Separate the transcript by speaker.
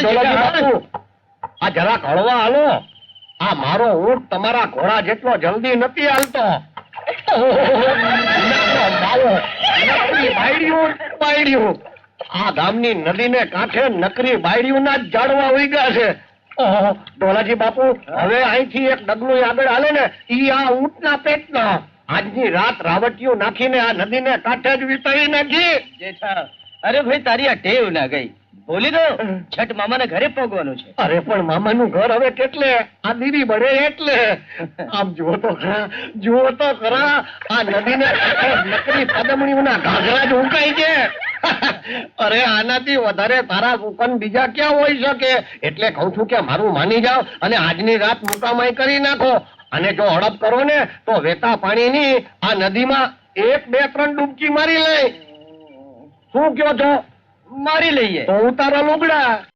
Speaker 1: ડોલાજી બાપુ, આ જરાક હળવા હાલો. આ મારો ઊંટ તમારા ઘોડા જેટલો જલ્દી નથી હાલતો. આ ગામની નદીને કાંઠે નકરી બાયડીઓના જ ઝાડવા ઉગ્યા છે. ઓહો ડોલાજી બાપુ, હવે અહીંથી એક ડગલું આગળ હાલે ને ઈ આ ઊંટના પેટના. આજની રાત રાવટીયું નાખીને આ નદીને કાંઠે જ વિતાવી નાખી.
Speaker 2: જેઠા, અરે ભાઈ તારી આ ટેવ ના ગઈ. બોલી દો, છઠ મામાના ઘરે પહોંચવાનું છે.
Speaker 1: અરે પણ મામાનું ઘર હવે કેટલે? આ દીદી બળે એટલે. આમ જુઓ તો ખરા, જુઓ તો ખરા, આ નદીને નકરી પદમણીઓના ઘાઘરા જ ઉંકાઈ છે. અરે આનાથી વધારે તારા સુકન બીજા ક્યાં હોઈ શકે? એટલે કઉ છું કે મારું માની જાઓ અને આજની રાત મુકામાઈ કરી નાખો. અને જો હડપ કરો ને તો વેતા પાણીની આ નદીમાં 1, 2, 3 ડૂબકી મારી લે. શું કયો છો?
Speaker 2: મારી લઈએ
Speaker 1: તો ઉતારો લુગડા.